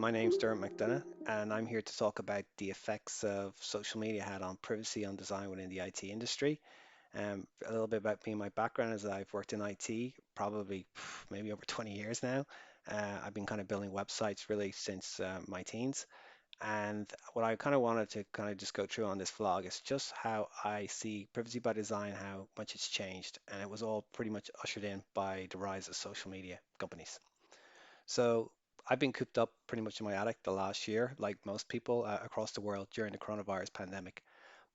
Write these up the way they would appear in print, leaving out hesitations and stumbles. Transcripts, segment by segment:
My name's Dermot McDonough, and I'm here to talk about the effects of social media had on privacy and design within the IT industry. A little bit about me and my background is that I've worked in IT probably maybe over 20 years now. I've been kind of building websites really since my teens. And what I kind of wanted to kind of just go through on this vlog is just how I see privacy by design, how much it's changed. And it was all pretty much ushered in by the rise of social media companies. So I've been cooped up pretty much in my attic the last year, like most people across the world during the coronavirus pandemic.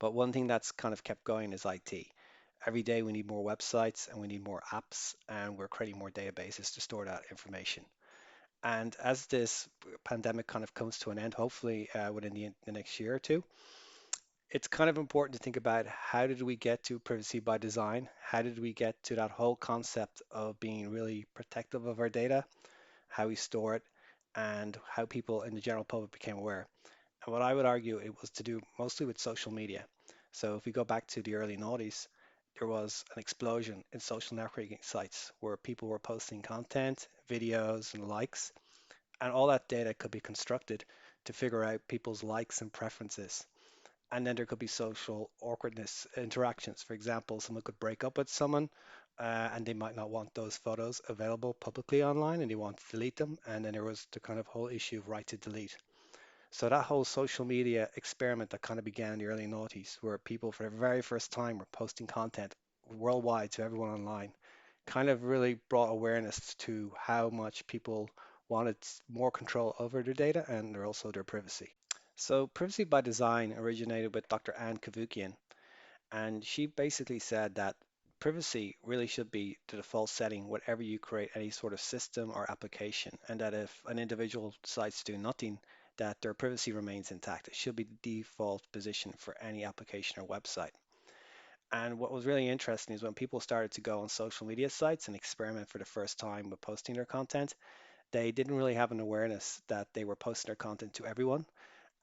But one thing that's kind of kept going is IT. Every day we need more websites and we need more apps, and we're creating more databases to store that information. And as this pandemic kind of comes to an end, hopefully within the next year or two, it's kind of important to think about how did we get to privacy by design? How did we get to that whole concept of being really protective of our data, how we store it, and how people in the general public became aware. And what I would argue it was to do mostly with social media. So if we go back to the early noughties, there was an explosion in social networking sites where people were posting content, videos, and likes, and all that data could be constructed to figure out people's likes and preferences. And then there could be social awkwardness interactions. For example, someone could break up with someone and they might not want those photos available publicly online and they want to delete them. And then there was the kind of whole issue of right to delete. So that whole social media experiment that kind of began in the early noughties, where people for the very first time were posting content worldwide to everyone online, kind of really brought awareness to how much people wanted more control over their data and also their privacy. So privacy by design originated with Dr. Anne Cavoukian, and she basically said that privacy really should be the default setting whenever you create any sort of system or application, and that if an individual decides to do nothing, that their privacy remains intact. It should be the default position for any application or website. And what was really interesting is when people started to go on social media sites and experiment for the first time with posting their content, they didn't really have an awareness that they were posting their content to everyone.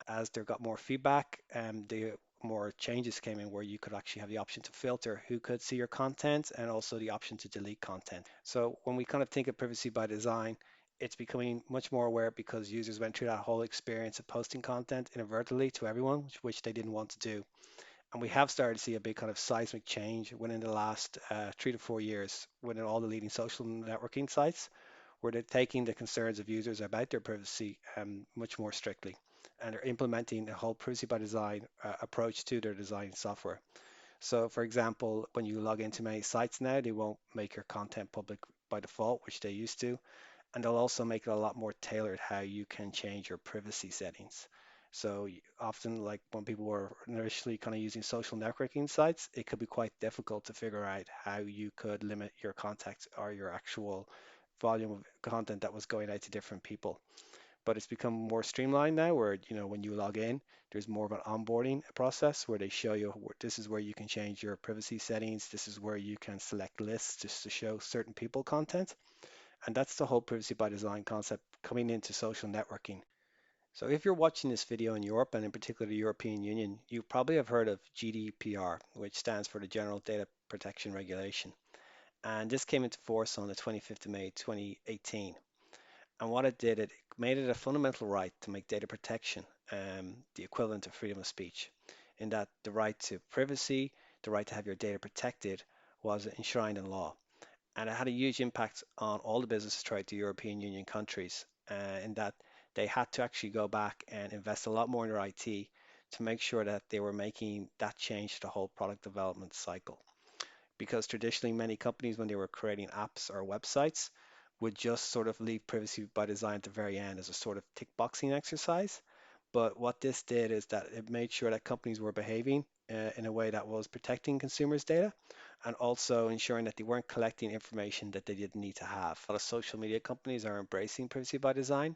As there got more feedback, the more changes came in where you could actually have the option to filter who could see your content and also the option to delete content. So when we kind of think of privacy by design, it's becoming much more aware because users went through that whole experience of posting content inadvertently to everyone, which they didn't want to do. And we have started to see a big kind of seismic change within the last 3 to 4 years within all the leading social networking sites where they're taking the concerns of users about their privacy much more strictly. And they're implementing a whole privacy by design approach to their design software. So, for example, when you log into many sites now, they won't make your content public by default, which they used to. And they'll also make it a lot more tailored how you can change your privacy settings. So often, like when people were initially kind of using social networking sites, it could be quite difficult to figure out how you could limit your contact or your actual volume of content that was going out to different people. But it's become more streamlined now where, when you log in, there's more of an onboarding process where they show you this is where you can change your privacy settings. This is where you can select lists just to show certain people content. And that's the whole privacy by design concept coming into social networking. So if you're watching this video in Europe and in particular the European Union, you probably have heard of GDPR, which stands for the General Data Protection Regulation. And this came into force on the 25th of May 2018. And what it did, it made it a fundamental right to make data protection the equivalent of freedom of speech, in that the right to privacy, the right to have your data protected, was enshrined in law. And it had a huge impact on all the businesses throughout the European Union countries, in that they had to actually go back and invest a lot more in their IT to make sure that they were making that change to the whole product development cycle. Because traditionally, many companies, when they were creating apps or websites, would just sort of leave privacy by design at the very end as a sort of tick boxing exercise. But what this did is that it made sure that companies were behaving in a way that was protecting consumers' data and also ensuring that they weren't collecting information that they didn't need to have. A lot of social media companies are embracing privacy by design,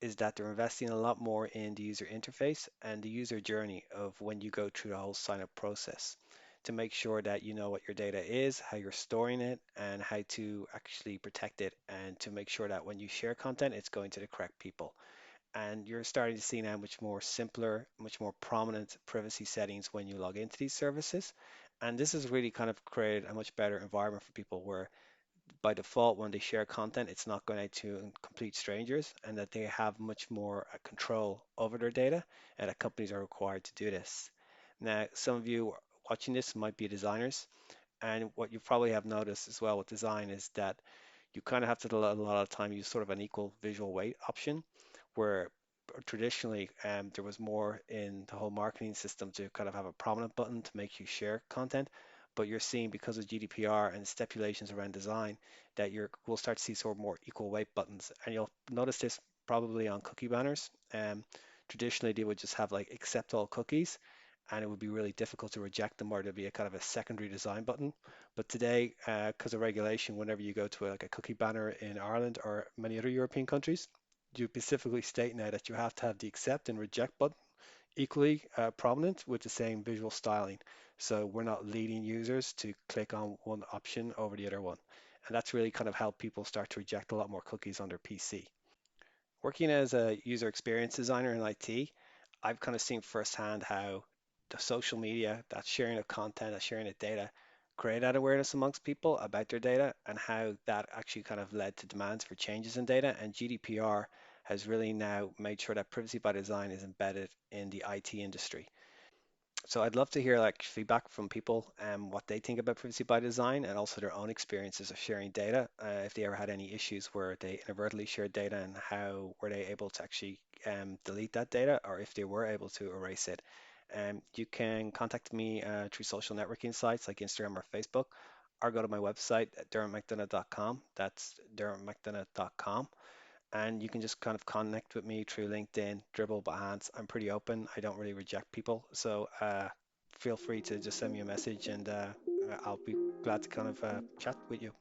is that they're investing a lot more in the user interface and the user journey of when you go through the whole sign up process to make sure that you know what your data is, how you're storing it, and how to actually protect it, and to make sure that when you share content, it's going to the correct people. And you're starting to see now much more simpler, much more prominent privacy settings when you log into these services. And this has really kind of created a much better environment for people where by default, when they share content, it's not going out to complete strangers, and that they have much more control over their data, and that companies are required to do this. Now, some of you watching this might be designers, and what you probably have noticed as well with design is that you kind of have to a lot of time use sort of an equal visual weight option, where traditionally there was more in the whole marketing system to kind of have a prominent button to make you share content. But you're seeing because of GDPR and stipulations around design that we'll start to see sort of more equal weight buttons. And you'll notice this probably on cookie banners. Traditionally, they would just have like accept all cookies, and it would be really difficult to reject them, or there'd be a kind of a secondary design button. But today, because of regulation, whenever you go to like a cookie banner in Ireland or many other European countries, you specifically state now that you have to have the accept and reject button equally prominent with the same visual styling. So we're not leading users to click on one option over the other one. And that's really kind of how people start to reject a lot more cookies on their PC. Working as a user experience designer in IT, I've kind of seen firsthand how the social media, that sharing of content, that sharing of data, create that awareness amongst people about their data, and how that actually kind of led to demands for changes in data. And GDPR has really now made sure that privacy by design is embedded in the IT industry. So I'd love to hear like feedback from people and what they think about privacy by design, and also their own experiences of sharing data. If they ever had any issues where they inadvertently shared data, and how were they able to actually delete that data, or if they were able to erase it. You can contact me through social networking sites like Instagram or Facebook, or go to my website at dermotmcdonough.com. That's dermotmcdonough.com, and you can just kind of connect with me through LinkedIn, Dribble, Behance. I'm pretty open. I don't really reject people, so feel free to just send me a message, and I'll be glad to kind of chat with you.